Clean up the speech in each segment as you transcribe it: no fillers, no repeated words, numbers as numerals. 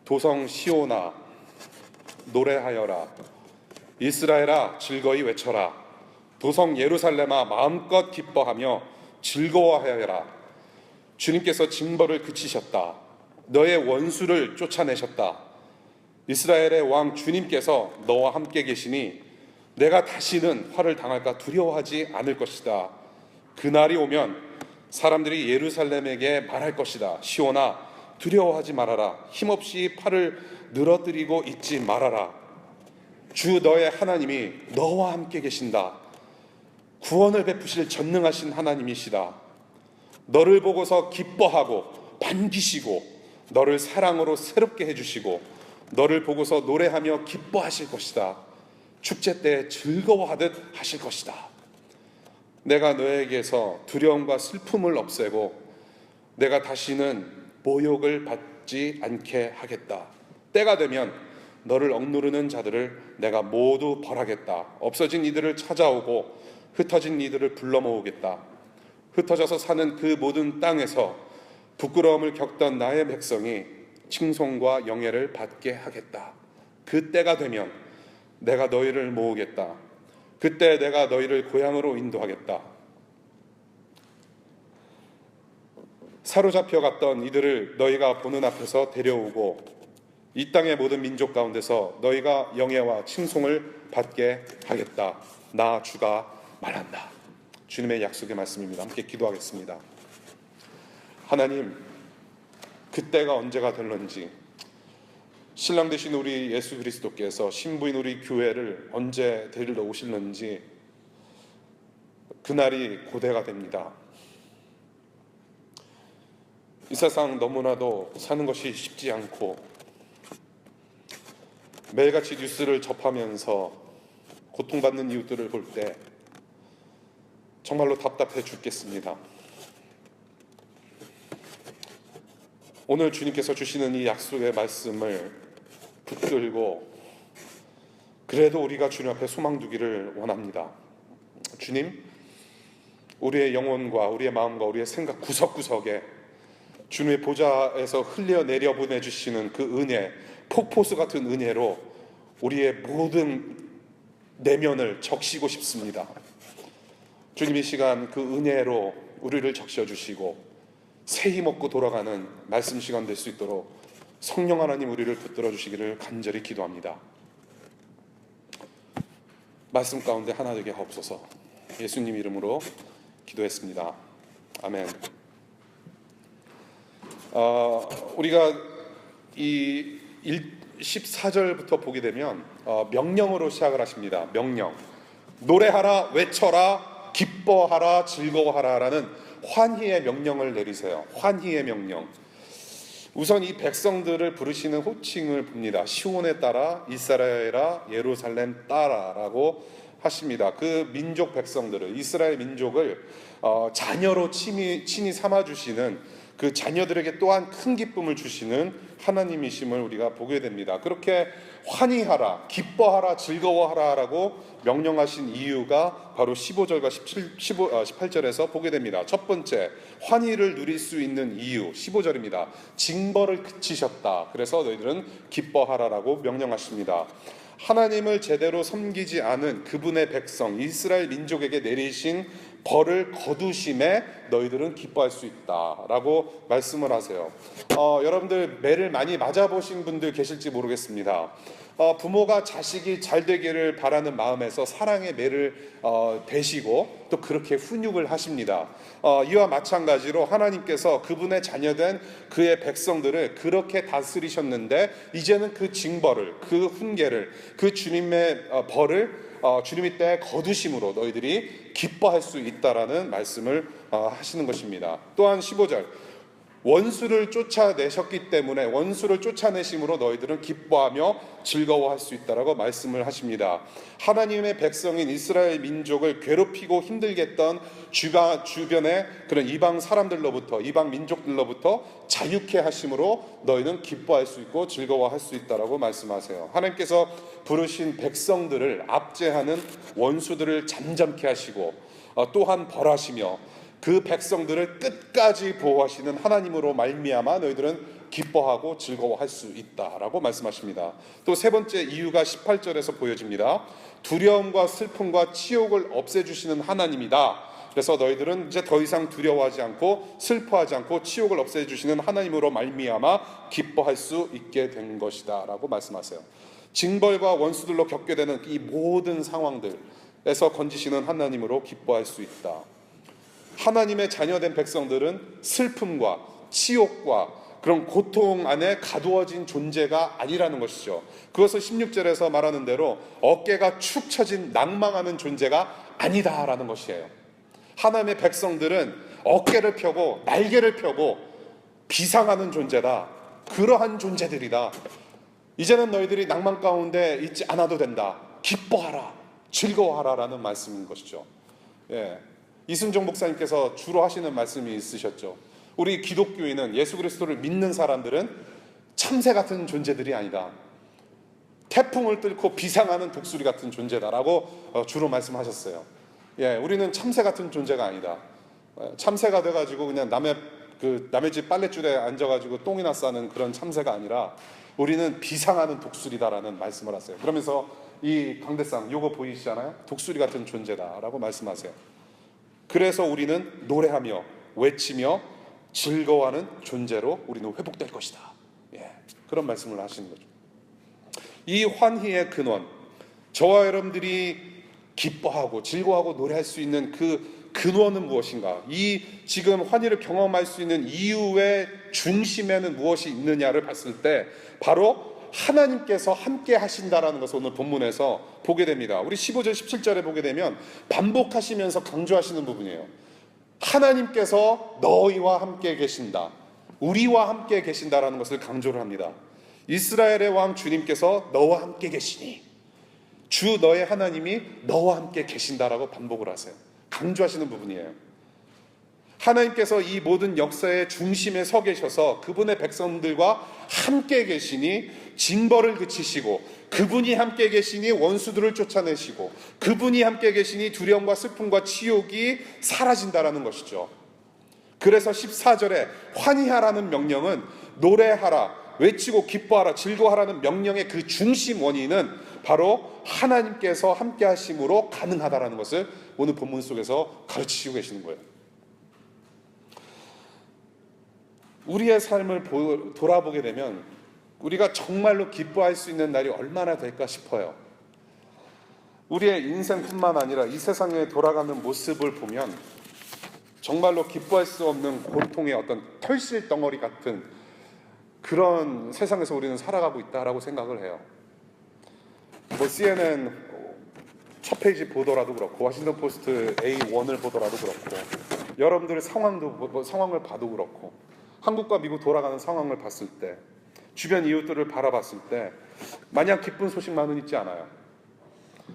도성 시온아 노래하여라. 이스라엘아 즐거이 외쳐라. 도성 예루살렘아 마음껏 기뻐하며 즐거워하여라. 주님께서 징벌을 그치셨다. 너의 원수를 쫓아내셨다. 이스라엘의 왕 주님께서 너와 함께 계시니 내가 다시는 화를 당할까 두려워하지 않을 것이다. 그날이 오면 사람들이 예루살렘에게 말할 것이다. 시온아 두려워하지 말아라. 힘없이 팔을 늘어뜨리고 있지 말아라. 주 너의 하나님이 너와 함께 계신다. 구원을 베푸실 전능하신 하나님이시다. 너를 보고서 기뻐하고 반기시고 너를 사랑으로 새롭게 해주시고 너를 보고서 노래하며 기뻐하실 것이다. 축제 때 즐거워하듯 하실 것이다. 내가 너에게서 두려움과 슬픔을 없애고 내가 다시는 모욕을 받지 않게 하겠다. 때가 되면 너를 억누르는 자들을 내가 모두 벌하겠다. 없어진 이들을 찾아오고 흩어진 이들을 불러 모으겠다. 흩어져서 사는 그 모든 땅에서 부끄러움을 겪던 나의 백성이 칭송과 영예를 받게 하겠다. 그 때가 되면 내가 너희를 모으겠다. 그때 내가 너희를 고향으로 인도하겠다. 사로잡혀 갔던 이들을 너희가 보는 앞에서 데려오고 이 땅의 모든 민족 가운데서 너희가 영예와 칭송을 받게 하겠다. 나 주가 말한다. 주님의 약속의 말씀입니다. 함께 기도하겠습니다. 하나님, 그때가 언제가 될런지, 신랑 되신 우리 예수 그리스도께서 신부인 우리 교회를 언제 데리러 오실는지 그날이 고대가 됩니다. 이 세상 너무나도 사는 것이 쉽지 않고 매일같이 뉴스를 접하면서 고통받는 이웃들을 볼 때 정말로 답답해 죽겠습니다. 오늘 주님께서 주시는 이 약속의 말씀을 붙들고 그래도 우리가 주님 앞에 소망 두기를 원합니다. 주님, 우리의 영혼과 우리의 마음과 우리의 생각 구석구석에 주님의 보좌에서 흘려내려 보내주시는 그 은혜, 폭포수 같은 은혜로 우리의 모든 내면을 적시고 싶습니다. 주님, 이 시간 그 은혜로 우리를 적셔주시고 새 힘 얻고 돌아가는 말씀 시간 될 수 있도록 성령 하나님 우리를 붙들어 주시기를 간절히 기도합니다. 말씀 가운데 하나 되게 하옵소서. 예수님 이름으로 기도했습니다. 아멘. 우리가 이 14절부터 보게 되면 명령으로 시작을 하십니다. 명령. 노래하라, 외쳐라, 기뻐하라, 즐거워하라 라는 환희의 명령을 내리세요. 환희의 명령. 우선 이 백성들을 부르시는 호칭을 봅니다. 시온에 따라, 이스라엘아, 예루살렘 따라라고 하십니다. 그 민족 백성들을, 이스라엘 민족을 자녀로 친히 삼아주시는 그 자녀들에게 또한 큰 기쁨을 주시는 하나님이심을 우리가 보게 됩니다. 그렇게 환희하라, 기뻐하라, 즐거워하라 라고 명령하신 이유가 바로 15절과 18절에서 보게 됩니다. 첫 번째, 환희를 누릴 수 있는 이유 15절입니다. 징벌을 그치셨다. 그래서 너희들은 기뻐하라라고 명령하십니다. 하나님을 제대로 섬기지 않은 그분의 백성 이스라엘 민족에게 내리신 벌을 거두심에 너희들은 기뻐할 수 있다라고 말씀을 하세요. 여러분들 매를 많이 맞아보신 분들 계실지 모르겠습니다. 부모가 자식이 잘 되기를 바라는 마음에서 사랑의 매를 대시고 또 그렇게 훈육을 하십니다. 이와 마찬가지로 하나님께서 그분의 자녀된 그의 백성들을 그렇게 다스리셨는데 이제는 그 징벌을, 그 훈계를, 그 주님의 벌을 주님이 때 거두심으로 너희들이 기뻐할 수 있다라는 말씀을 하시는 것입니다. 또한 15절, 원수를 쫓아내셨기 때문에 원수를 쫓아내심으로 너희들은 기뻐하며 즐거워할 수 있다라고 말씀을 하십니다. 하나님의 백성인 이스라엘 민족을 괴롭히고 힘들게 했던 주변의 그런 이방 사람들로부터, 이방 민족들로부터 자유케 하심으로 너희는 기뻐할 수 있고 즐거워할 수 있다라고 말씀하세요. 하나님께서 부르신 백성들을 압제하는 원수들을 잠잠케 하시고 또한 벌하시며 그 백성들을 끝까지 보호하시는 하나님으로 말미암아 너희들은 기뻐하고 즐거워할 수 있다라고 말씀하십니다. 또 세 번째 이유가 18절에서 보여집니다. 두려움과 슬픔과 치욕을 없애주시는 하나님이다. 그래서 너희들은 이제 더 이상 두려워하지 않고 슬퍼하지 않고 치욕을 없애주시는 하나님으로 말미암아 기뻐할 수 있게 된 것이다 라고 말씀하세요. 징벌과 원수들로 겪게 되는 이 모든 상황들에서 건지시는 하나님으로 기뻐할 수 있다. 하나님의 자녀된 백성들은 슬픔과 치욕과 그런 고통 안에 가두어진 존재가 아니라는 것이죠. 그것을 16절에서 말하는 대로 어깨가 축 처진 낭망하는 존재가 아니다라는 것이에요. 하나님의 백성들은 어깨를 펴고 날개를 펴고 비상하는 존재다. 그러한 존재들이다. 이제는 너희들이 낭만 가운데 있지 않아도 된다. 기뻐하라, 즐거워하라 라는 말씀인 것이죠. 이순종 목사님께서 주로 하시는 말씀이 있으셨죠. 우리 기독교인은, 예수 그리스도를 믿는 사람들은 참새 같은 존재들이 아니다. 태풍을 뚫고 비상하는 독수리 같은 존재다라고 주로 말씀하셨어요. 우리는 참새 같은 존재가 아니다. 참새가 돼가지고 그냥 남의 집 빨랫줄에 앉아가지고 똥이나 싸는 그런 참새가 아니라 우리는 비상하는 독수리다라는 말씀을 하세요. 그러면서 이 강대상 요거 보이시잖아요. 독수리 같은 존재다라고 말씀하세요. 그래서 우리는 노래하며 외치며 즐거워하는 존재로 우리는 회복될 것이다. 그런 말씀을 하시는 거죠. 이 환희의 근원, 저와 여러분들이 기뻐하고 즐거워하고 노래할 수 있는 그 근원은 무엇인가? 이 지금 환희를 경험할 수 있는 이유의 중심에는 무엇이 있느냐를 봤을 때 바로 하나님께서 함께 하신다라는 것을 오늘 본문에서 보게 됩니다. 우리 15절 17절에 보게 되면 반복하시면서 강조하시는 부분이에요. 하나님께서 너희와 함께 계신다, 우리와 함께 계신다라는 것을 강조를 합니다. 이스라엘의 왕 주님께서 너와 함께 계시니, 주 너의 하나님이 너와 함께 계신다라고 반복을 하세요. 강조하시는 부분이에요. 하나님께서 이 모든 역사의 중심에 서 계셔서 그분의 백성들과 함께 계시니 징벌을 그치시고, 그분이 함께 계시니 원수들을 쫓아내시고, 그분이 함께 계시니 두려움과 슬픔과 치욕이 사라진다라는 것이죠. 그래서 14절에 환희하라는 명령은 노래하라, 외치고 기뻐하라, 즐거워하라는 명령의 그 중심 원인은 바로 하나님께서 함께 하심으로 가능하다라는 것을 오늘 본문 속에서 가르치시고 계시는 거예요. 우리의 삶을 돌아보게 되면 우리가 정말로 기뻐할 수 있는 날이 얼마나 될까 싶어요. 우리의 인생뿐만 아니라 이 세상에 돌아가는 모습을 보면 정말로 기뻐할 수 없는 고통의 어떤 털실 덩어리 같은 그런 세상에서 우리는 살아가고 있다라고 생각을 해요. CNN 첫 페이지 보더라도 그렇고, 워싱턴 포스트 A1을 보더라도 그렇고, 여러분들의 상황을 봐도 그렇고, 한국과 미국 돌아가는 상황을 봤을 때, 주변 이웃들을 바라봤을 때 마냥 기쁜 소식만은 있지 않아요.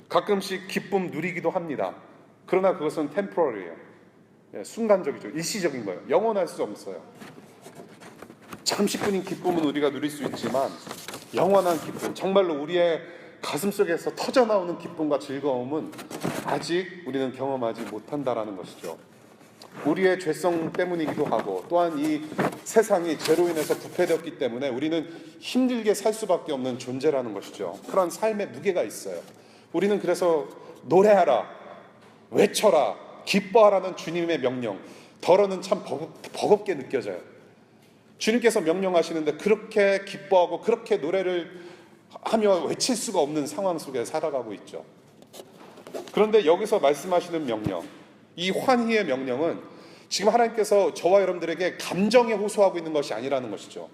가끔씩 기쁨 누리기도 합니다. 그러나 그것은 템포러리예요. 순간적이죠. 일시적인 거예요. 영원할 수 없어요. 잠시뿐인 기쁨은 우리가 누릴 수 있지만 영원한 기쁨, 정말로 우리의 가슴속에서 터져나오는 기쁨과 즐거움은 아직 우리는 경험하지 못한다라는 것이죠. 우리의 죄성 때문이기도 하고, 또한 이 세상이 죄로 인해서 부패되었기 때문에 우리는 힘들게 살 수밖에 없는 존재라는 것이죠. 그런 삶의 무게가 있어요. 우리는 그래서 노래하라, 외쳐라, 기뻐하라는 주님의 명령, 덜어는 참 버겁게 느껴져요. 주님께서 명령하시는데 그렇게 기뻐하고 그렇게 노래를 하며 외칠 수가 없는 상황 속에 살아가고 있죠. 그런데 여기서 말씀하시는 명령, 이 환희의 명령은 지금 하나님께서 저와 여러분들에게 감정에 호소하고 있는 것이 아니라는 것이죠.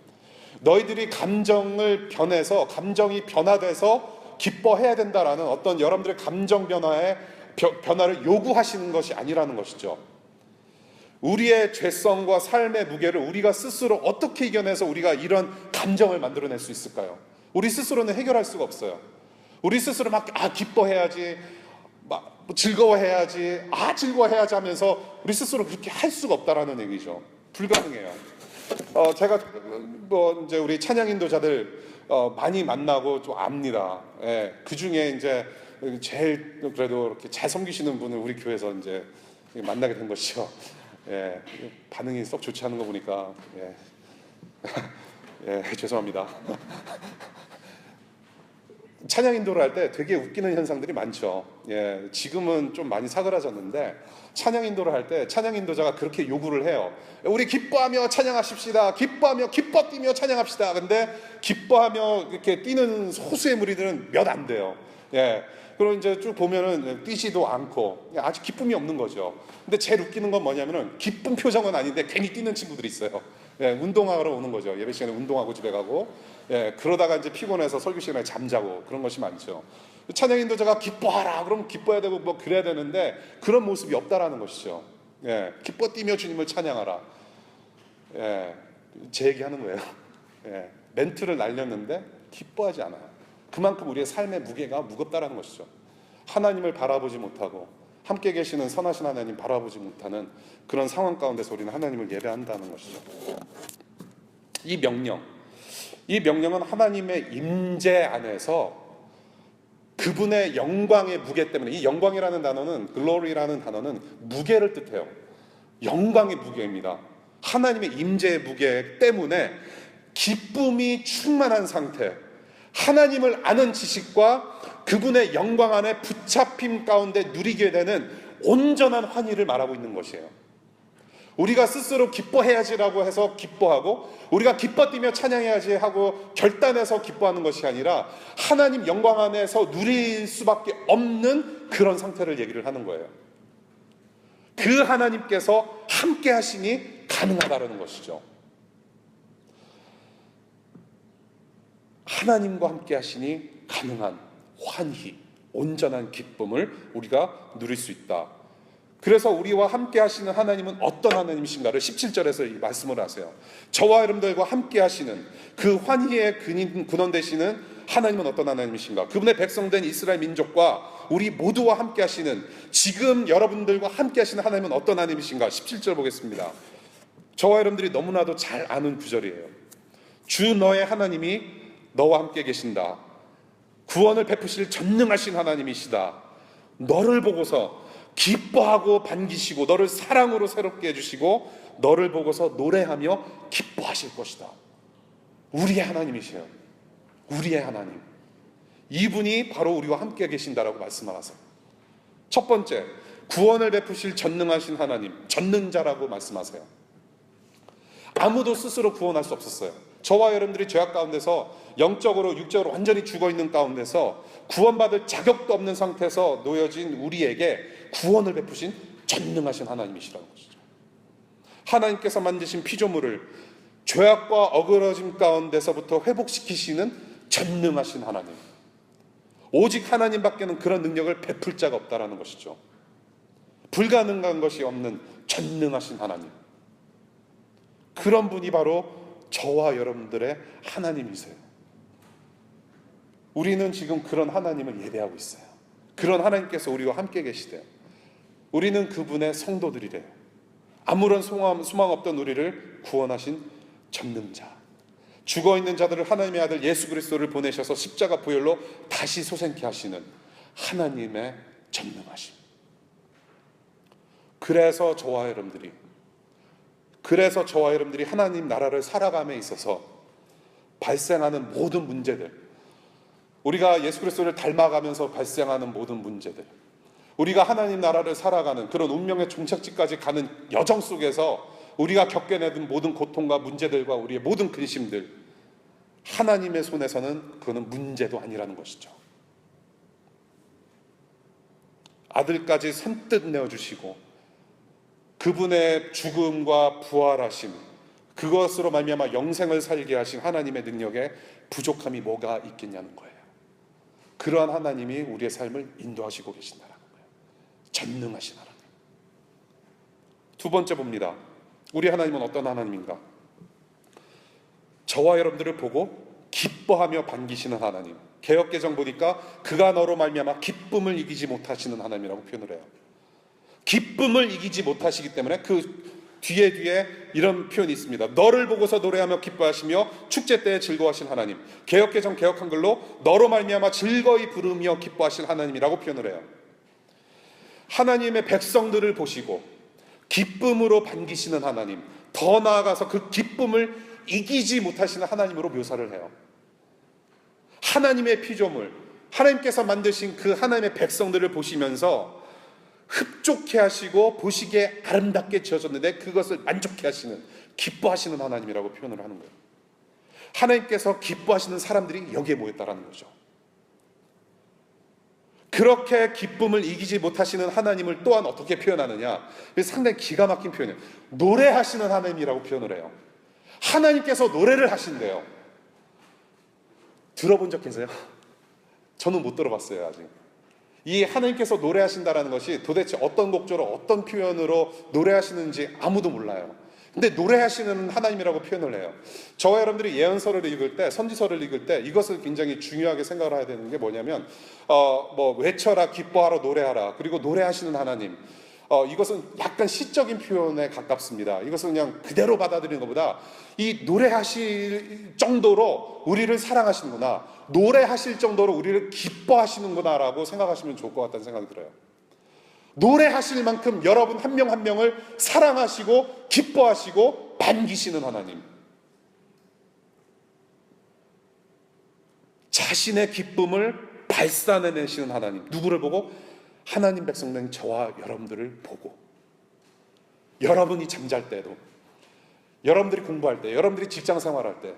너희들이 감정을 변해서, 감정이 변화돼서 기뻐해야 된다라는 어떤 여러분들의 감정 변화를 요구하시는 것이 아니라는 것이죠. 우리의 죄성과 삶의 무게를 우리가 스스로 어떻게 이겨내서 우리가 이런 감정을 만들어낼 수 있을까요? 우리 스스로는 해결할 수가 없어요. 우리 스스로 막 기뻐해야지, 막 즐거워해야지, 즐거워해야지 하면서 우리 스스로 그렇게 할 수가 없다라는 얘기죠. 불가능해요. 제가 이제 우리 찬양 인도자들 많이 만나고 좀 압니다. 그 중에 이제 제일 그래도 이렇게 잘 섬기시는 분을 우리 교회에서 이제 만나게 된 것이죠. 반응이 썩 좋지 않은 거 보니까 예, 죄송합니다. 찬양 인도를 할 때 되게 웃기는 현상들이 많죠. 예, 지금은 좀 많이 사그라졌는데 찬양 인도를 할 때 찬양 인도자가 그렇게 요구를 해요. 우리 기뻐하며 찬양하십시다. 기뻐하며 기뻐 뛰며 찬양합시다. 근데 기뻐하며 이렇게 뛰는 소수의 무리들은 몇 안 돼요. 예. 그럼 이제 쭉 보면은 뛰지도 않고 아주 기쁨이 없는 거죠. 근데 제일 웃기는 건 뭐냐면은 기쁜 표정은 아닌데 괜히 뛰는 친구들이 있어요. 예, 운동하러 오는 거죠. 예배 시간에 운동하고 집에 가고, 예, 그러다가 이제 피곤해서 설교 시간에 잠자고 그런 것이 많죠. 찬양 인도자가 기뻐하라. 그럼 기뻐야 되고 뭐 그래야 되는데 그런 모습이 없다라는 것이죠. 예, 기뻐 뛰며 주님을 찬양하라. 예, 제 얘기하는 거예요. 예, 멘트를 날렸는데 기뻐하지 않아요. 그만큼 우리의 삶의 무게가 무겁다라는 것이죠. 하나님을 바라보지 못하고 함께 계시는 선하신 하나님 바라보지 못하는 그런 상황 가운데서 우리는 하나님을 예배한다는 것이죠. 이 명령은 하나님의 임재 안에서 그분의 영광의 무게 때문에, 이 영광이라는 단어는, glory라는 단어는 무게를 뜻해요. 영광의 무게입니다. 하나님의 임재의 무게 때문에 기쁨이 충만한 상태, 하나님을 아는 지식과 그분의 영광 안에 붙잡힘 가운데 누리게 되는 온전한 환희를 말하고 있는 것이에요. 우리가 스스로 기뻐해야지라고 해서 기뻐하고, 우리가 기뻐 뛰며 찬양해야지 하고 결단해서 기뻐하는 것이 아니라 하나님 영광 안에서 누릴 수밖에 없는 그런 상태를 얘기를 하는 거예요. 그 하나님께서 함께 하시니 가능하다는 것이죠. 하나님과 함께 하시니 가능한 환희, 온전한 기쁨을 우리가 누릴 수 있다. 그래서 우리와 함께 하시는 하나님은 어떤 하나님이신가를 17절에서 이 말씀을 하세요. 저와 여러분들과 함께 하시는 그 환희의 근원 되시는 하나님은 어떤 하나님이신가? 그분의 백성된 이스라엘 민족과 우리 모두와 함께 하시는, 지금 여러분들과 함께 하시는 하나님은 어떤 하나님이신가? 17절 보겠습니다. 저와 여러분들이 너무나도 잘 아는 구절이에요. 주 너의 하나님이 너와 함께 계신다. 구원을 베푸실 전능하신 하나님이시다. 너를 보고서 기뻐하고 반기시고 너를 사랑으로 새롭게 해주시고 너를 보고서 노래하며 기뻐하실 것이다. 우리의 하나님이세요. 우리의 하나님. 이분이 바로 우리와 함께 계신다라고 말씀하세요. 첫 번째, 구원을 베푸실 전능하신 하나님, 전능자라고 말씀하세요. 아무도 스스로 구원할 수 없었어요. 저와 여러분들이 죄악 가운데서 영적으로 육적으로 완전히 죽어있는 가운데서 구원받을 자격도 없는 상태에서 놓여진 우리에게 구원을 베푸신 전능하신 하나님이시라는 것이죠. 하나님께서 만드신 피조물을 죄악과 어그러짐 가운데서부터 회복시키시는 전능하신 하나님. 오직 하나님밖에는 그런 능력을 베풀 자가 없다라는 것이죠. 불가능한 것이 없는 전능하신 하나님. 그런 분이 바로 저와 여러분들의 하나님이세요. 우리는 지금 그런 하나님을 예배하고 있어요. 그런 하나님께서 우리와 함께 계시대요. 우리는 그분의 성도들이래요. 아무런 소망 없던 우리를 구원하신 전능자, 죽어있는 자들을 하나님의 아들 예수 그리스도를 보내셔서 십자가 보혈로 다시 소생케 하시는 하나님의 전능하심. 그래서 저와 여러분들이 하나님 나라를 살아감에 있어서 발생하는 모든 문제들, 우리가 예수 그리스도를 닮아가면서 발생하는 모든 문제들, 우리가 하나님 나라를 살아가는 그런 운명의 종착지까지 가는 여정 속에서 우리가 겪게되는 모든 고통과 문제들과 우리의 모든 근심들, 하나님의 손에서는 그거는 문제도 아니라는 것이죠. 아들까지 선뜻 내어주시고 그분의 죽음과 부활하심, 그것으로 말미암아 영생을 살게 하신 하나님의 능력에 부족함이 뭐가 있겠냐는 거예요. 그러한 하나님이 우리의 삶을 인도하시고 계신다는 거예요. 전능하신 하나님. 두 번째 봅니다. 우리 하나님은 어떤 하나님인가? 저와 여러분들을 보고 기뻐하며 반기시는 하나님. 개역개정 보니까 그가 너로 말미암아 기쁨을 이기지 못하시는 하나님이라고 표현을 해요. 기쁨을 이기지 못하시기 때문에 그 뒤에 이런 표현이 있습니다. 너를 보고서 노래하며 기뻐하시며 축제 때에 즐거워하신 하나님. 개역개정 개역 한글로 너로 말미암아 즐거이 부르며 기뻐하신 하나님이라고 표현을 해요. 하나님의 백성들을 보시고 기쁨으로 반기시는 하나님, 더 나아가서 그 기쁨을 이기지 못하시는 하나님으로 묘사를 해요. 하나님의 피조물, 하나님께서 만드신 그 하나님의 백성들을 보시면서 흡족해 하시고 보시기에 아름답게 지어졌는데 그것을 만족해 하시는, 기뻐하시는 하나님이라고 표현을 하는 거예요. 하나님께서 기뻐하시는 사람들이 여기에 모였다라는 거죠. 그렇게 기쁨을 이기지 못하시는 하나님을 또한 어떻게 표현하느냐? 상당히 기가 막힌 표현이에요. 노래하시는 하나님이라고 표현을 해요. 하나님께서 노래를 하신대요. 들어본 적 계세요? 저는 못 들어봤어요, 아직. 이 하나님께서 노래하신다라는 것이 도대체 어떤 곡조로 어떤 표현으로 노래하시는지 아무도 몰라요. 근데 노래하시는 하나님이라고 표현을 해요. 저와 여러분들이 예언서를 읽을 때, 선지서를 읽을 때 이것을 굉장히 중요하게 생각을 해야 되는 게 뭐냐면 외쳐라, 기뻐하라, 노래하라. 그리고 노래하시는 하나님. 이것은 약간 시적인 표현에 가깝습니다. 이것은 그냥 그대로 받아들이는 것보다 이 노래하실 정도로 우리를 사랑하시는구나, 노래하실 정도로 우리를 기뻐하시는구나라고 생각하시면 좋을 것 같다는 생각이 들어요. 노래하실 만큼 여러분 한 명 한 명을 사랑하시고 기뻐하시고 반기시는 하나님, 자신의 기쁨을 발산해내시는 하나님. 누구를 보고? 하나님 백성된 저와 여러분들을 보고. 여러분이 잠잘 때도, 여러분들이 공부할 때, 여러분들이 직장 생활할 때,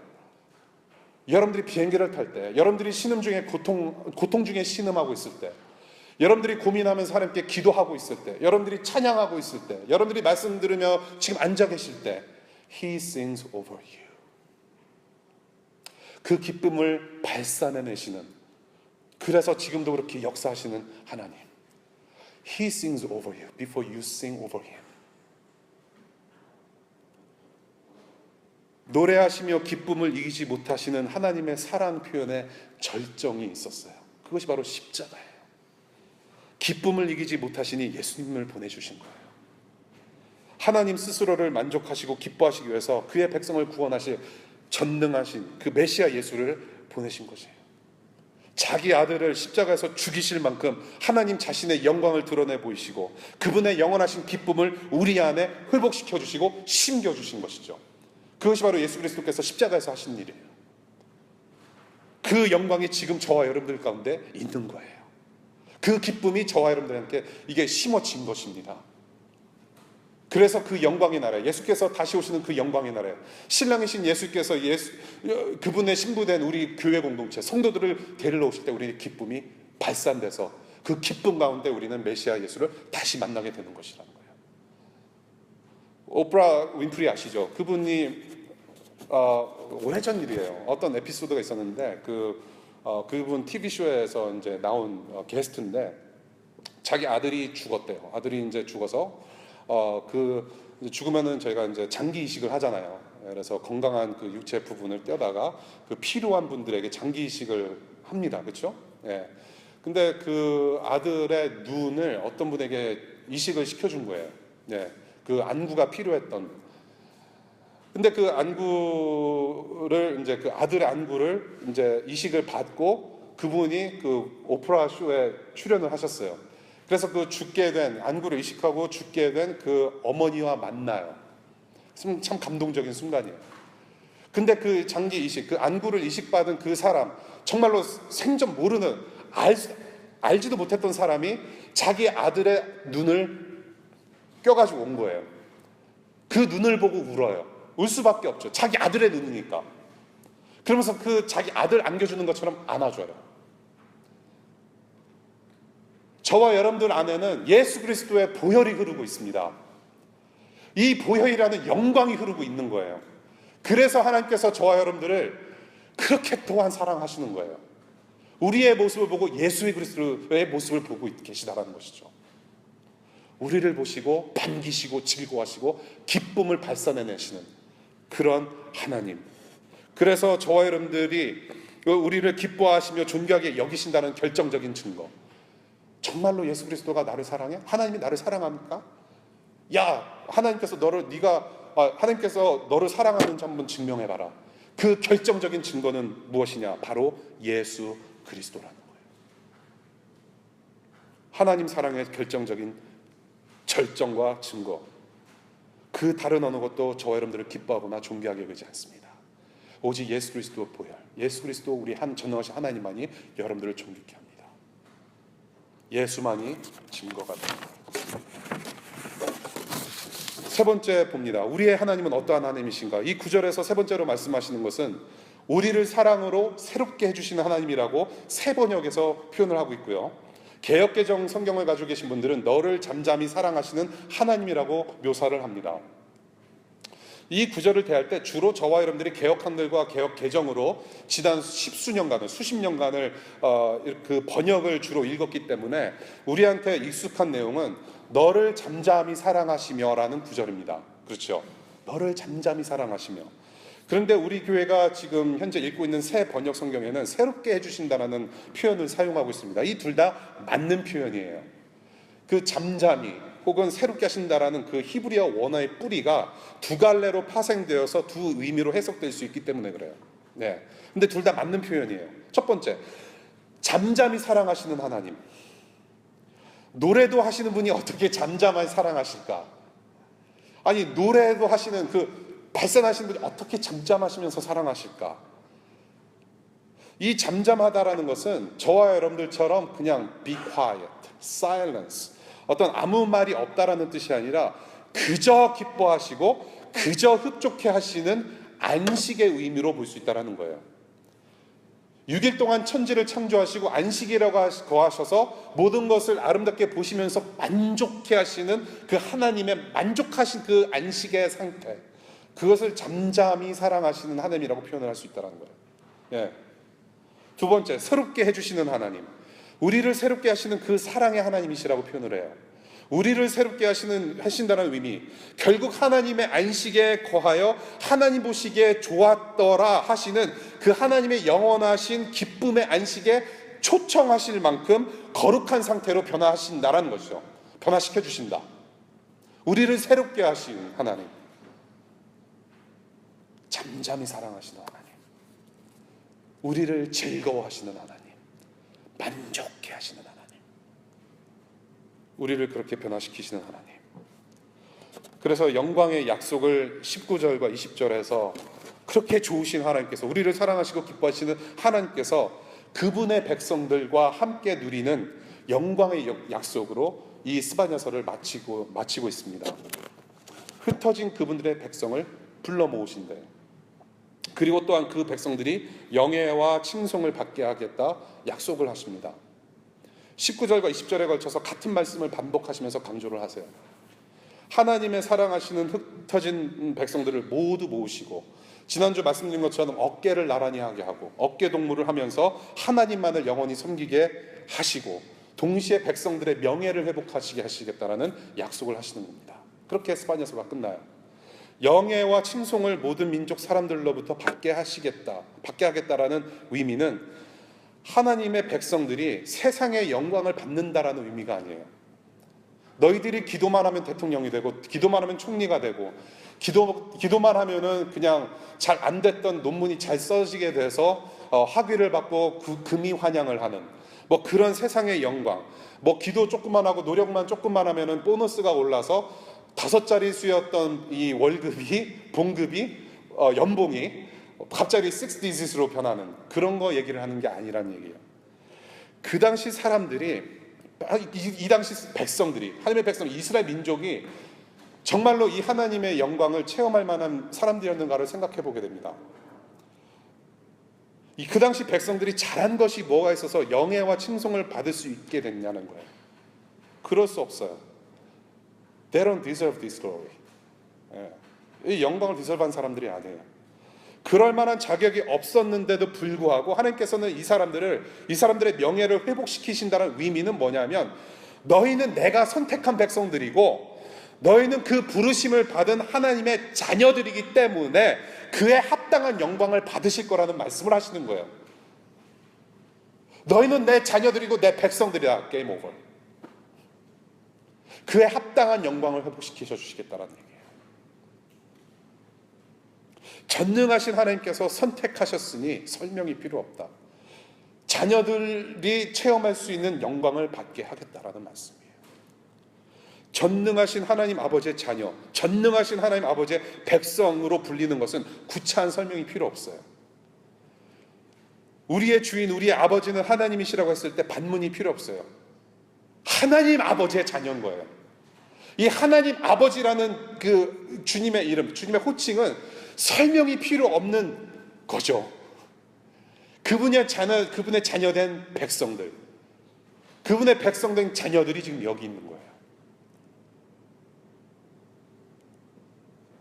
여러분들이 비행기를 탈 때, 여러분들이 신음 중에 고통 중에 신음하고 있을 때, 여러분들이 고민하면서 하나님께 기도하고 있을 때, 여러분들이 찬양하고 있을 때, 여러분들이 말씀 들으며 지금 앉아 계실 때, He sings over you. 그 기쁨을 발산해내시는, 그래서 지금도 그렇게 역사하시는 하나님. He sings over you before you sing over him. 노래하시며 기쁨을 이기지 못하시는 하나님의 사랑 표현에 절정이 있었어요. 그것이 바로 십자가예요. 기쁨을 이기지 못하시니 예수님을 보내주신 거예요. 하나님 스스로를 만족하시고 기뻐하시기 위해서 그의 백성을 구원하실 전능하신 그 메시아 예수를 보내신 것이에요. 자기 아들을 십자가에서 죽이실 만큼 하나님 자신의 영광을 드러내 보이시고 그분의 영원하신 기쁨을 우리 안에 회복시켜 주시고 심겨 주신 것이죠. 그것이 바로 예수 그리스도께서 십자가에서 하신 일이에요. 그 영광이 지금 저와 여러분들 가운데 있는 거예요. 그 기쁨이 저와 여러분들한테 이게 심어진 것입니다. 그래서 그 영광의 나라에, 예수께서 다시 오시는 그 영광의 나라에, 신랑이신 예수께서 그분의 신부된 우리 교회 공동체 성도들을 데리러 오실 때 우리의 기쁨이 발산돼서 그 기쁨 가운데 우리는 메시아 예수를 다시 만나게 되는 것이라는 거예요. 오프라 윈프리 아시죠? 그분이 오래전 일이에요. 어떤 에피소드가 있었는데 그분 TV쇼에서 이제 나온 게스트인데 자기 아들이 죽었대요. 아들이 이제 죽어서 이제 죽으면은 저희가 이제 장기 이식을 하잖아요. 그래서 건강한 그 육체 부분을 떼다가 그 필요한 분들에게 장기 이식을 합니다. 그렇죠? 예. 근데 그 아들의 눈을 어떤 분에게 이식을 시켜준 거예요. 예. 그 안구가 필요했던. 근데 그 안구를 이제 그 아들의 안구를 이제 이식을 받고 그분이 그 오프라 쇼에 출연을 하셨어요. 그래서 그 죽게 된, 안구를 이식하고 죽게 된 그 어머니와 만나요. 참 감동적인 순간이에요. 근데 그 장기 이식, 그 안구를 이식받은 그 사람, 정말로 생전 모르는, 알지도 못했던 사람이 자기 아들의 눈을 껴가지고 온 거예요. 그 눈을 보고 울어요. 울 수밖에 없죠. 자기 아들의 눈이니까. 그러면서 그 자기 아들 안겨주는 것처럼 안아줘요. 저와 여러분들 안에는 예수 그리스도의 보혈이 흐르고 있습니다. 이 보혈이라는 영광이 흐르고 있는 거예요. 그래서 하나님께서 저와 여러분들을 그렇게 또한 사랑하시는 거예요. 우리의 모습을 보고 예수 그리스도의 모습을 보고 계시다라는 것이죠. 우리를 보시고 반기시고 즐거워하시고 기쁨을 발산해내시는 그런 하나님. 그래서 저와 여러분들이 우리를 기뻐하시며 존귀하게 여기신다는 결정적인 증거. 정말로 예수 그리스도가 나를 사랑해? 하나님이 나를 사랑합니까? 야, 하나님께서 너를 사랑하는지 한번 증명해봐라. 그 결정적인 증거는 무엇이냐? 바로 예수 그리스도라는 거예요. 하나님 사랑의 결정적인 절정과 증거. 그 다른 어느 것도 저와 여러분들을 기뻐하거나 존귀하게 여기지 않습니다. 오직 예수 그리스도 보혈, 예수 그리스도 우리 전능하신 하나님만이 여러분들을 존귀케 합니다. 예수만이 증거가 됩니다. 세 번째 봅니다. 우리의 하나님은 어떠한 하나님이신가? 이 구절에서 세 번째로 말씀하시는 것은 우리를 사랑으로 새롭게 해주시는 하나님이라고 세 번역에서 표현을 하고 있고요. 개역개정 성경을 가지고 계신 분들은 너를 잠잠히 사랑하시는 하나님이라고 묘사를 합니다. 이 구절을 대할 때 주로 저와 여러분들이 개역학들과 개역개정으로 지난 수십 년간을 그 번역을 주로 읽었기 때문에 우리한테 익숙한 내용은 너를 잠잠히 사랑하시며 라는 구절입니다. 그렇죠? 너를 잠잠히 사랑하시며. 그런데 우리 교회가 지금 현재 읽고 있는 새 번역 성경에는 새롭게 해주신다는 표현을 사용하고 있습니다. 이 둘 다 맞는 표현이에요. 그 잠잠히 혹은 새롭게 하신다라는 그 히브리어 원어의 뿌리가 두 갈래로 파생되어서 두 의미로 해석될 수 있기 때문에 그래요. 네. 근데 둘 다 맞는 표현이에요. 첫 번째, 잠잠히 사랑하시는 하나님. 노래도 하시는 분이 어떻게 잠잠하게 사랑하실까? 아니, 노래도 하시는 발산하시는 분이 어떻게 잠잠하시면서 사랑하실까? 이 잠잠하다라는 것은 저와 여러분들처럼 그냥 be quiet, silence, 어떤 아무 말이 없다라는 뜻이 아니라 그저 기뻐하시고 그저 흡족해 하시는 안식의 의미로 볼 수 있다는 거예요. 6일 동안 천지를 창조하시고 안식이라고 거하셔서 모든 것을 아름답게 보시면서 만족해 하시는 그 하나님의 만족하신 그 안식의 상태, 그것을 잠잠히 사랑하시는 하나님이라고 표현을 할 수 있다는 거예요. 예. 두 번째, 새롭게 해주시는 하나님. 우리를 새롭게 하시는 그 사랑의 하나님이시라고 표현을 해요. 우리를 새롭게 하신다는 의미, 결국 하나님의 안식에 거하여 하나님 보시기에 좋았더라 하시는 그 하나님의 영원하신 기쁨의 안식에 초청하실 만큼 거룩한 상태로 변화하신다라는 것이죠. 변화시켜 주신다. 우리를 새롭게 하시는 하나님, 잠잠히 사랑하시는 하나님, 우리를 즐거워하시는 하나님, 만족해 하시는 하나님, 우리를 그렇게 변화시키시는 하나님. 그래서 영광의 약속을 19절과 20절에서 그렇게 좋으신 하나님께서, 우리를 사랑하시고 기뻐하시는 하나님께서 그분의 백성들과 함께 누리는 영광의 약속으로 이 스바냐서를 마치고 있습니다. 흩어진 그분들의 백성을 불러 모으신대요. 그리고 또한 그 백성들이 영예와 칭송을 받게 하겠다 약속을 하십니다. 19절과 20절에 걸쳐서 같은 말씀을 반복하시면서 강조를 하세요. 하나님의 사랑하시는 흩어진 백성들을 모두 모으시고, 지난주 말씀드린 것처럼 어깨를 나란히 하게 하고 어깨 동무를 하면서 하나님만을 영원히 섬기게 하시고, 동시에 백성들의 명예를 회복하시게 하시겠다라는 약속을 하시는 겁니다. 그렇게 스바냐서가 끝나요. 영예와 칭송을 모든 민족 사람들로부터 받게 하겠다라는 의미는 하나님의 백성들이 세상의 영광을 받는다라는 의미가 아니에요. 너희들이 기도만 하면 대통령이 되고, 기도만 하면 총리가 되고, 기도만 하면은 그냥 잘 안 됐던 논문이 잘 써지게 돼서 학위를 받고 금이 환영을 하는 뭐 그런 세상의 영광, 뭐 기도 조금만 하고 노력만 조금만 하면은 보너스가 올라서 5자릿수였던 이 월급이, 봉급이, 연봉이 갑자기 6디짓으로 변하는 그런 거 얘기를 하는 게 아니라는 얘기예요. 그 당시 사람들이, 이 당시 백성들이, 하나님의 백성, 이스라엘 민족이 정말로 이 하나님의 영광을 체험할 만한 사람들이었는가를 생각해 보게 됩니다. 그 당시 백성들이 잘한 것이 뭐가 있어서 영예와 칭송을 받을 수 있게 됐냐는 거예요. 그럴 수 없어요. They don't deserve this glory. 이 영광을 디설브한 사람들이 아니에요. 그럴 만한 자격이 없었는데도 불구하고 하나님께서는 이 사람들의 명예를 회복시키신다는 의미는 뭐냐면, 너희는 내가 선택한 백성들이고 너희는 그 부르심을 받은 하나님의 자녀들이기 때문에 그에 합당한 영광을 받으실 거라는 말씀을 하시는 거예요. 너희는 내 자녀들이고 내 백성들이다. 게임 오버. 그에 합당한 영광을 회복시켜 주시겠다라는 얘기예요. 전능하신 하나님께서 선택하셨으니 설명이 필요 없다. 자녀들이 체험할 수 있는 영광을 받게 하겠다라는 말씀이에요. 전능하신 하나님 아버지의 자녀, 전능하신 하나님 아버지의 백성으로 불리는 것은 구차한 설명이 필요 없어요. 우리의 주인, 우리의 아버지는 하나님이시라고 했을 때 반문이 필요 없어요. 하나님 아버지의 자녀인 거예요. 이 하나님 아버지라는 그 주님의 이름, 주님의 호칭은 설명이 필요 없는 거죠. 그분의 자녀된 백성들, 그분의 백성된 자녀들이 지금 여기 있는 거예요.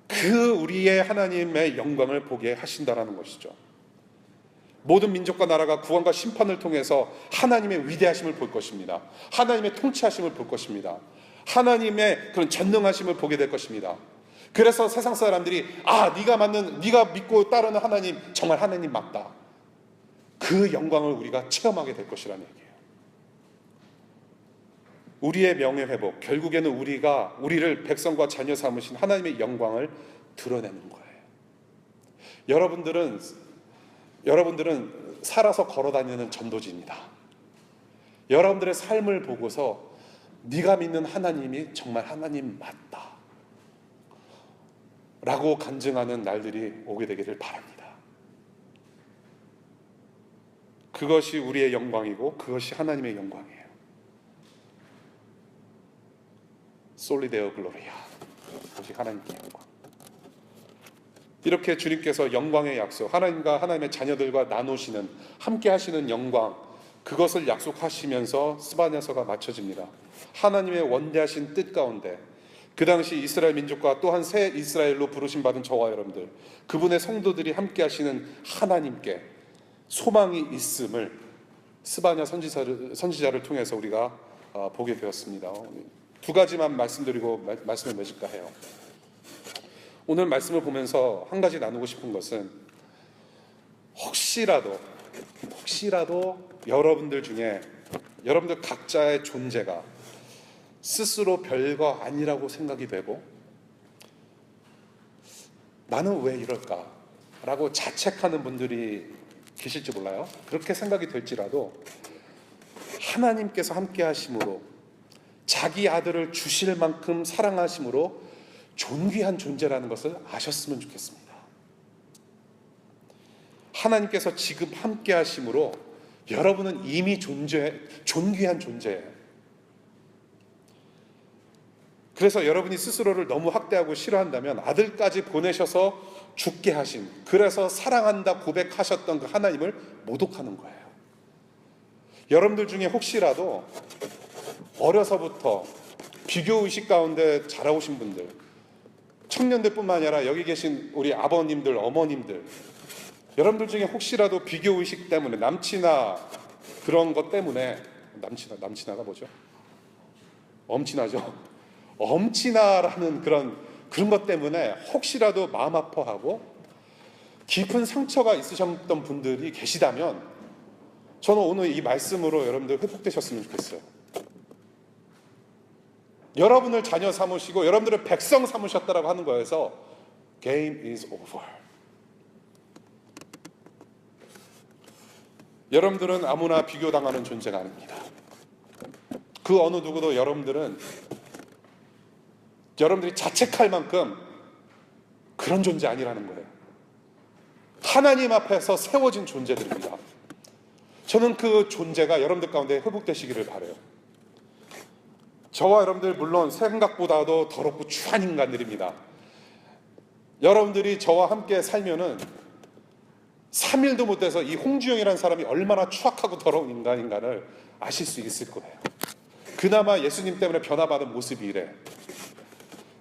그 우리의 하나님의 영광을 보게 하신다라는 것이죠. 모든 민족과 나라가 구원과 심판을 통해서 하나님의 위대하심을 볼 것입니다. 하나님의 통치하심을 볼 것입니다. 하나님의 그런 전능하심을 보게 될 것입니다. 그래서 세상 사람들이 네가 믿고 따르는 하나님 정말 하나님 맞다. 그 영광을 우리가 체험하게 될 것이라는 얘기예요. 우리의 명예회복, 결국에는 우리를 백성과 자녀 삼으신 하나님의 영광을 드러내는 거예요. 여러분들은 살아서 걸어다니는 전도지입니다. 여러분들의 삶을 보고서 네가 믿는 하나님이 정말 하나님 맞다 라고 간증하는 날들이 오게 되기를 바랍니다. 그것이 우리의 영광이고 그것이 하나님의 영광이에요. 솔리데오 글로리아, 그것이 하나님의 영광. 이렇게 주님께서 영광의 약속, 하나님과 하나님의 자녀들과 나누시는, 함께 하시는 영광, 그것을 약속하시면서 스바냐서가 마쳐집니다. 하나님의 원대하신 뜻 가운데 그 당시 이스라엘 민족과 또한 새 이스라엘로 부르심 받은 저와 여러분들, 그분의 성도들이 함께 하시는 하나님께 소망이 있음을 스바냐 선지자를 통해서 우리가 보게 되었습니다. 두 가지만 말씀드리고 말씀을 맺을까 해요. 오늘 말씀을 보면서 한 가지 나누고 싶은 것은 혹시라도 여러분들 중에 여러분들 각자의 존재가 스스로 별거 아니라고 생각이 되고 나는 왜 이럴까? 라고 자책하는 분들이 계실지 몰라요. 그렇게 생각이 될지라도 하나님께서 함께 하심으로 자기 아들을 주실 만큼 사랑하심으로 존귀한 존재라는 것을 아셨으면 좋겠습니다. 하나님께서 지금 함께 하심으로 여러분은 이미 존귀한 존재예요. 그래서 여러분이 스스로를 너무 학대하고 싫어한다면 아들까지 보내셔서 죽게 하신, 그래서 사랑한다 고백하셨던 그 하나님을 모독하는 거예요. 여러분들 중에 혹시라도 어려서부터 비교의식 가운데 자라오신 분들, 청년들뿐만 아니라 여기 계신 우리 아버님들, 어머님들, 여러분들 중에 혹시라도 비교의식 때문에 남친아 그런 것 때문에 남친아가 뭐죠? 엄친아죠. 엄친아라는 그런 것 때문에 혹시라도 마음 아파하고 깊은 상처가 있으셨던 분들이 계시다면 저는 오늘 이 말씀으로 여러분들 회복되셨으면 좋겠어요. 여러분을 자녀 삼으시고 여러분들을 백성 삼으셨다라고 하는 거에서 Game is over. 여러분들은 아무나 비교당하는 존재가 아닙니다. 그 어느 누구도 여러분들이 자책할 만큼 그런 존재 아니라는 거예요. 하나님 앞에서 세워진 존재들입니다. 저는 그 존재가 여러분들 가운데 회복되시기를 바라요. 저와 여러분들 물론 생각보다도 더럽고 추한 인간들입니다. 여러분들이 저와 함께 살면은 3일도 못 돼서 이 홍주영이라는 사람이 얼마나 추악하고 더러운 인간인가를 아실 수 있을 거예요. 그나마 예수님 때문에 변화받은 모습이 이래.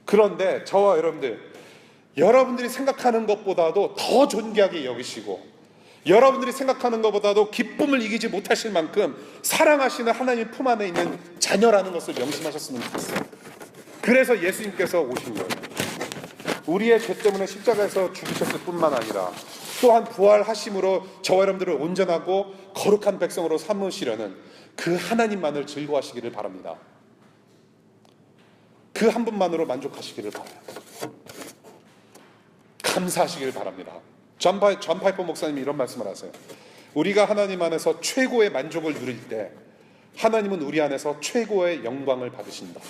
그런데 저와 여러분들이 생각하는 것보다도 더 존귀하게 여기시고 여러분들이 생각하는 것보다도 기쁨을 이기지 못하실 만큼 사랑하시는 하나님 품 안에 있는 자녀라는 것을 명심하셨으면 좋겠어요. 그래서 예수님께서 오신 거예요. 우리의 죄 때문에 십자가에서 죽으셨을 뿐만 아니라 또한 부활하심으로 저와 여러분들을 온전하고 거룩한 백성으로 삼으시려는 그 하나님만을 즐거워하시기를 바랍니다. 그 한 분만으로 만족하시기를 바랍니다. 감사하시기를 바랍니다. 존 파이퍼 목사님이 이런 말씀을 하세요. 우리가 하나님 안에서 최고의 만족을 누릴 때 하나님은 우리 안에서 최고의 영광을 받으신다.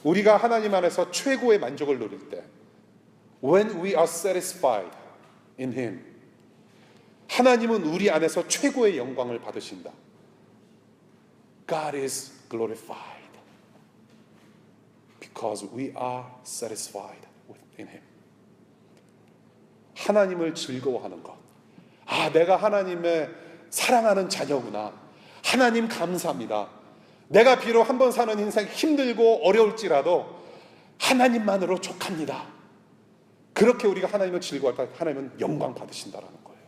우리가 하나님 안에서 최고의 만족을 누릴 때, when we are satisfied in Him, 하나님은 우리 안에서 최고의 영광을 받으신다. God is glorified because we are satisfied in Him. 하나님을 즐거워하는 것. 아, 내가 하나님의 사랑하는 자녀구나. 하나님 감사합니다. 내가 비록 한 번 사는 인생 힘들고 어려울지라도 하나님만으로 족합니다. 그렇게 우리가 하나님을 즐거워할 때 하나님은 영광 받으신다라는 거예요.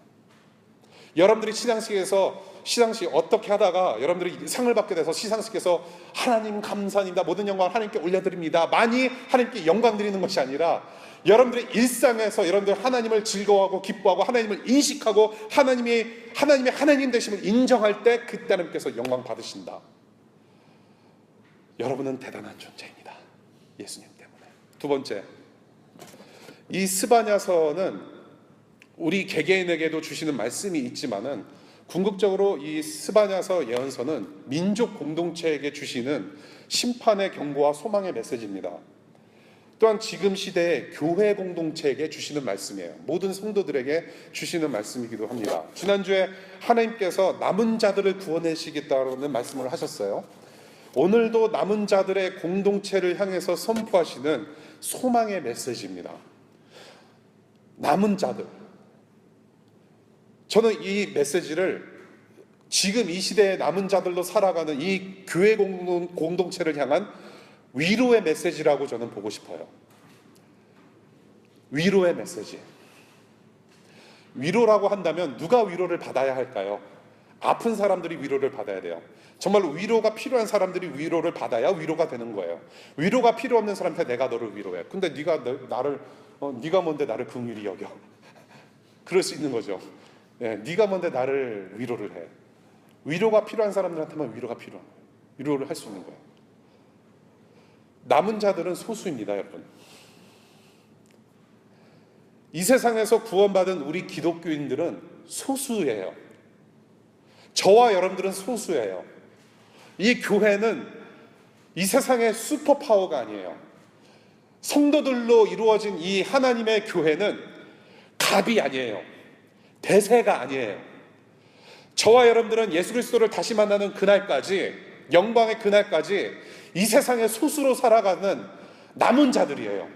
여러분들이 시상식 어떻게 하다가 여러분들이 상을 받게 돼서 시상식에서 하나님 감사합니다, 모든 영광을 하나님께 올려드립니다, 많이 하나님께 영광 드리는 것이 아니라 여러분들의 일상에서 여러분들 하나님을 즐거워하고 기뻐하고 하나님을 인식하고 하나님의 하나님 되심을 인정할 때 그때 하나님께서 영광 받으신다. 여러분은 대단한 존재입니다. 예수님 때문에. 두 번째, 이 스바냐서는 우리 개개인에게도 주시는 말씀이 있지만은 궁극적으로 이 스바냐서 예언서는 민족 공동체에게 주시는 심판의 경고와 소망의 메시지입니다. 또한 지금 시대의 교회 공동체에게 주시는 말씀이에요. 모든 성도들에게 주시는 말씀이기도 합니다. 지난주에 하나님께서 남은 자들을 구원하시겠다는 말씀을 하셨어요. 오늘도 남은 자들의 공동체를 향해서 선포하시는 소망의 메시지입니다. 남은 자들. 저는 이 메시지를 지금 이 시대의 남은 자들로 살아가는 이 교회 공동체를 향한 위로의 메시지라고 저는 보고 싶어요. 위로의 메시지. 위로라고 한다면 누가 위로를 받아야 할까요? 아픈 사람들이 위로를 받아야 돼요. 정말로 위로가 필요한 사람들이 위로를 받아야 위로가 되는 거예요. 위로가 필요 없는 사람한테 내가 너를 위로해. 근데 네가 뭔데 나를 긍휼히 여겨? 그럴 수 있는 거죠. 네가 뭔데 나를 위로를 해? 위로가 필요한 사람들한테만 위로가 필요한 거예요. 위로를 할 수 있는 거예요. 남은 자들은 소수입니다, 여러분. 이 세상에서 구원받은 우리 기독교인들은 소수예요. 저와 여러분들은 소수예요. 이 교회는 이 세상의 슈퍼파워가 아니에요. 성도들로 이루어진 이 하나님의 교회는 갑이 아니에요. 대세가 아니에요. 저와 여러분들은 예수 그리스도를 다시 만나는 그날까지, 영광의 그날까지 이 세상의 소수로 살아가는 남은 자들이에요.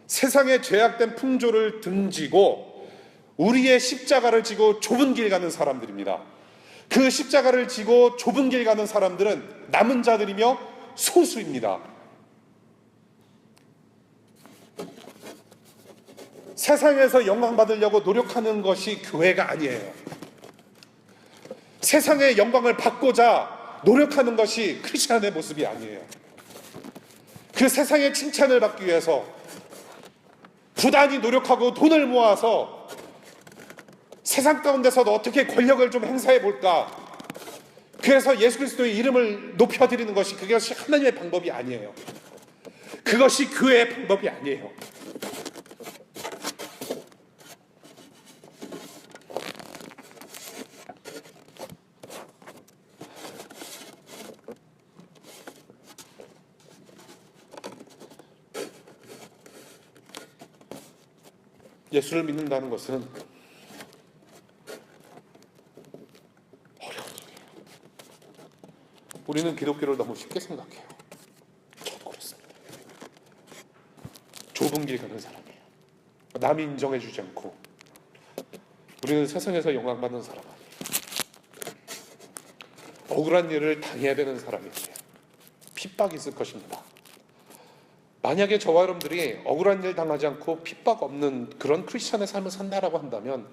세상의 죄악된 풍조를 등지고 우리의 십자가를 지고 좁은 길 가는 사람들입니다. 그 십자가를 지고 좁은 길 가는 사람들은 남은 자들이며 소수입니다. 세상에서 영광 받으려고 노력하는 것이 교회가 아니에요. 세상의 영광을 받고자 노력하는 것이 크리스천의 모습이 아니에요. 그 세상의 칭찬을 받기 위해서 부단히 노력하고 돈을 모아서 세상 가운데서도 어떻게 권력을 좀 행사해 볼까, 그래서 예수 그리스도의 이름을 높여드리는 것이, 그것이 하나님의 방법이 아니에요. 그것이 교회의 방법이 아니에요. 예수를 믿는다는 것은 어려운 일이에요. 우리는 기독교를 너무 쉽게 생각해요. 저도 그렇습니다. 좁은 길 가는 사람이에요. 남이 인정해주지 않고 우리는 세상에서 영광받는 사람 아니에요. 억울한 일을 당해야 되는 사람이에요. 핍박이 있을 것입니다. 만약에 저와 여러분들이 억울한 일 당하지 않고 핍박 없는 그런 크리스천의 삶을 산다라고 한다면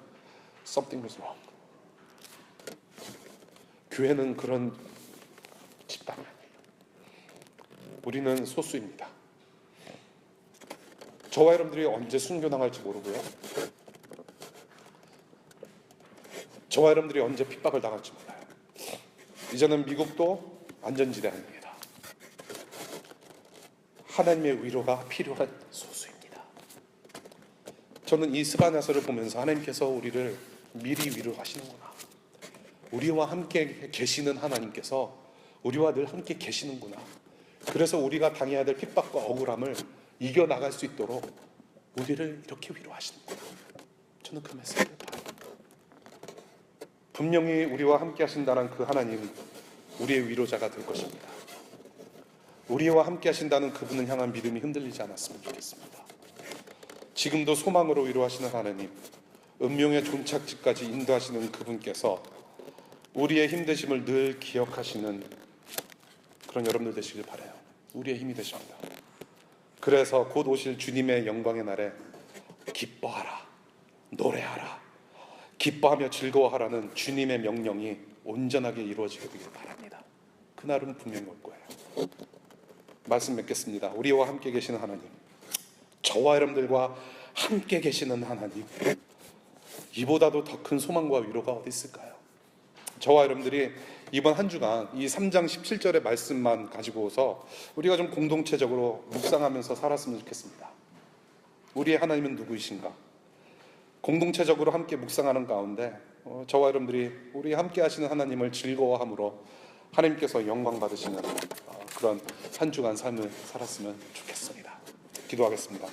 something is wrong. 교회는 그런 집단이 아니에요. 우리는 소수입니다. 저와 여러분들이 언제 순교당할지 모르고요. 저와 여러분들이 언제 핍박을 당할지 몰라요. 이제는 미국도 안전지대 아닙니다. 하나님의 위로가 필요한 소수입니다. 저는 이 스바냐서를 보면서 하나님께서 우리를 미리 위로하시는구나. 우리와 함께 계시는 하나님께서 우리와 늘 함께 계시는구나. 그래서 우리가 당해야 될 핍박과 억울함을 이겨나갈 수 있도록 우리를 이렇게 위로하시는구나. 저는 그 메시지를 봐요. 분명히 우리와 함께 하신다는 그 하나님, 우리의 위로자가 될 것입니다. 우리와 함께 하신다는 그분을 향한 믿음이 흔들리지 않았으면 좋겠습니다. 지금도 소망으로 위로하시는 하나님, 운명의 종착지까지 인도하시는 그분께서 우리의 힘드심을 늘 기억하시는 그런 여러분들 되시길 바라요. 우리의 힘이 되십니다. 그래서 곧 오실 주님의 영광의 날에 기뻐하라, 노래하라, 기뻐하며 즐거워하라는 주님의 명령이 온전하게 이루어지길 바랍니다. 그날은 분명히 올 거예요. 말씀 맺겠습니다. 우리와 함께 계시는 하나님, 저와 여러분들과 함께 계시는 하나님, 이보다도 더 큰 소망과 위로가 어디 있을까요? 저와 여러분들이 이번 한 주간 이 3장 17절의 말씀만 가지고서 우리가 좀 공동체적으로 묵상하면서 살았으면 좋겠습니다. 우리의 하나님은 누구이신가? 공동체적으로 함께 묵상하는 가운데 저와 여러분들이 우리 함께 하시는 하나님을 즐거워함으로 하나님께서 영광 받으시는 그런 한 주간 삶을 살았으면 좋겠습니다. 기도하겠습니다.